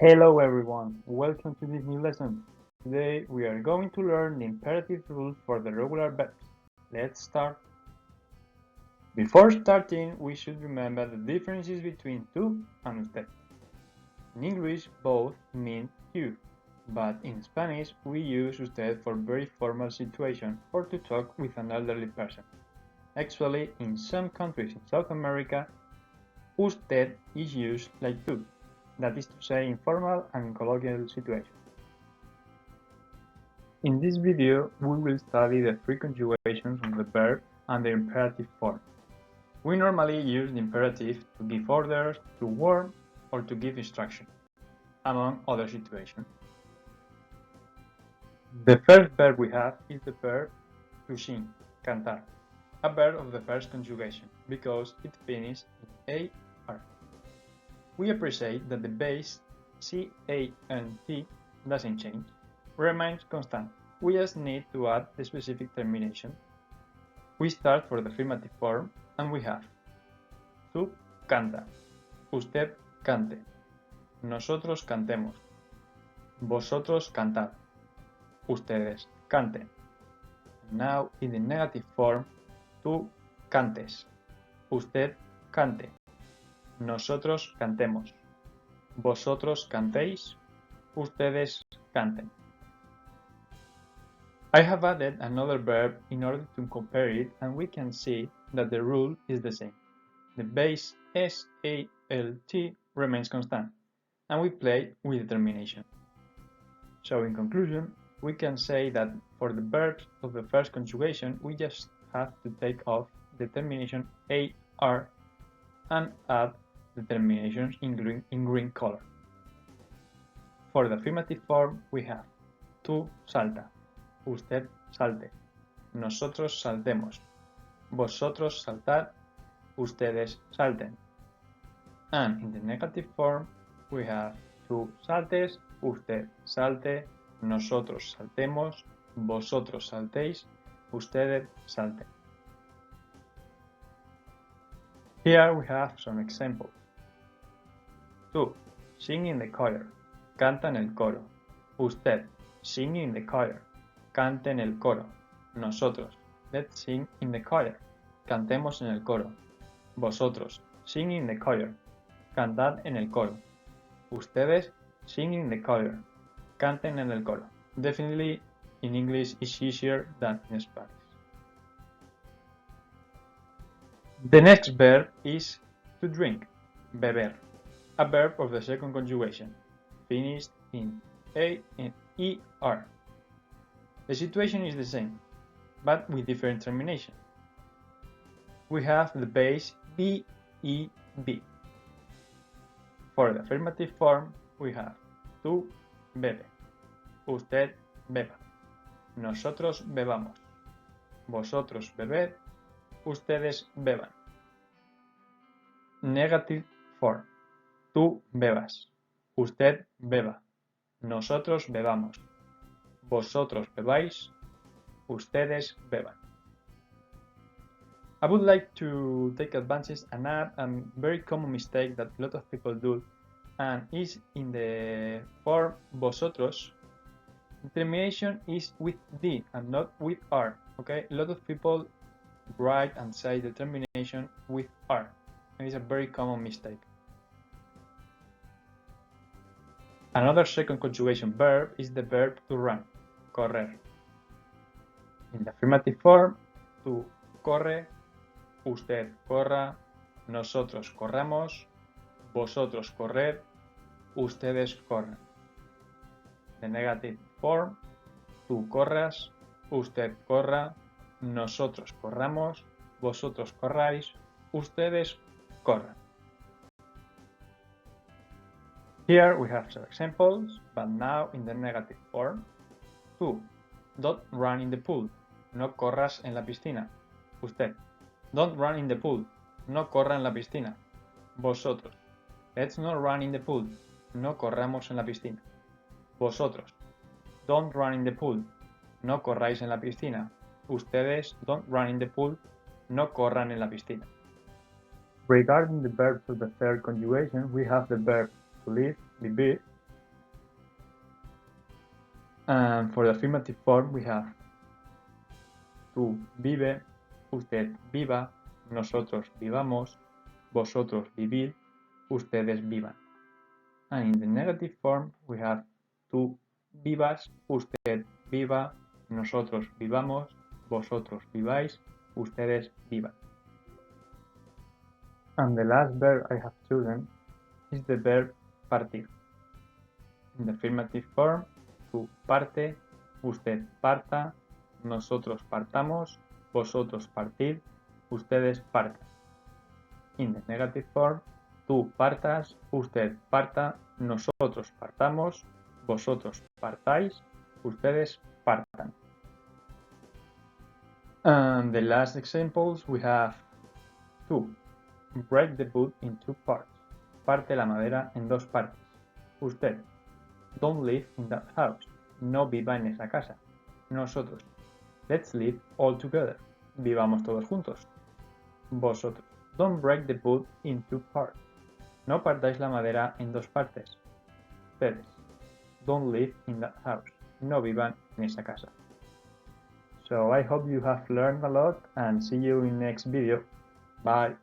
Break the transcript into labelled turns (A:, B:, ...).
A: Hello everyone, welcome to this new lesson. Today we are going to learn the imperative rules for the regular verbs. Let's start. Before starting, we should remember the differences between tú and usted. In English, both mean you, but in Spanish we use usted for very formal situations or to talk with an elderly person. Actually, in some countries in South America, usted is used like tú. That is to say, informal and colloquial situations. In this video, we will study the three conjugations of the verb and their imperative form. We normally use the imperative to give orders, to warn, or to give instruction, among other situations. The first verb we have is the verb to sing, cantar, a verb of the first conjugation, because it finishes in AR. We appreciate that the base CANT doesn't change, remains constant. We just need to add the specific termination. We start for the affirmative form and we have tú canta, usted cante, nosotros cantemos, vosotros cantad, ustedes canten. Now in the negative form, tú cantes, usted cante, nosotros cantemos, vosotros cantéis, ustedes canten. I have added another verb in order to compare it, and we can see that the rule is the same. The base SALT remains constant, and we play with the termination. So in conclusion, we can say that for the verbs of the first conjugation, we just have to take off the termination AR and add the terminations in green color. For the affirmative form, we have tú salta, usted salte, nosotros saltemos, vosotros saltad, ustedes salten. And in the negative form, we have tú saltes, usted salte, nosotros saltemos, vosotros saltéis, ustedes salten. Here we have some examples. Tú, sing in the choir, canta en el coro. Usted, sing in the choir, cante en el coro. Nosotros, let's sing in the choir, cantemos en el coro. Vosotros, sing in the choir, cantad en el coro. Ustedes, sing in the choir, canten en el coro. Definitely, in English it's easier than in Spanish. The next verb is to drink, beber, a verb of the second conjugation, finished in A and ER. The situation is the same, but with different termination. We have the base BEB. For the affirmative form, we have tú bebe, usted beba, nosotros bebamos, vosotros bebed, ustedes beban. Negative form, tú bebas, usted beba, nosotros bebamos, vosotros bebáis, ustedes beban. I would like to take advantage and add a very common mistake that a lot of people do, and is in the form vosotros. The termination is with D and not with R. Okay, a lot of people write and say the termination with R, and it's a very common mistake. Another second conjugation verb is the verb to run, correr. In the affirmative form, tú corre, usted corra, nosotros corramos, vosotros corred, ustedes corran. The negative form, tú corras, usted corra, nosotros corramos, vosotros corráis, ustedes corran. Here we have some examples, but now in the negative form. Tú, don't run in the pool, no corras en la piscina. Usted, don't run in the pool, no corra en la piscina. Vosotros, let's not run in the pool, no corramos en la piscina. Vosotros, don't run in the pool, no corráis en la piscina. Ustedes, don't run in the pool, no corran en la piscina. Regarding the verbs of the third conjugation, we have the verb to live, vivir, And for the affirmative form, we have tú vive, usted viva, nosotros vivamos, vosotros vivid, ustedes vivan. And in the negative form, we have tú vivas, usted viva, nosotros vivamos, vosotros viváis, ustedes vivan. And the last verb I have chosen is the verb partir. In the affirmative form, tú parte, usted parta, nosotros partamos, vosotros partid, ustedes partan. In the negative form, tú partas, usted parta, nosotros partamos, vosotros partáis, ustedes partan. And the last examples we have two. Break the wood in two parts. Parte la madera en dos partes. Usted. Don't live in that house. No viva en esa casa. Nosotros. Let's live all together. Vivamos todos juntos. Vosotros. Don't break the wood in two parts. No partáis la madera en dos partes. Ustedes. Don't live in that house. No vivan en esa casa. So I hope you have learned a lot and see you in next video. Bye.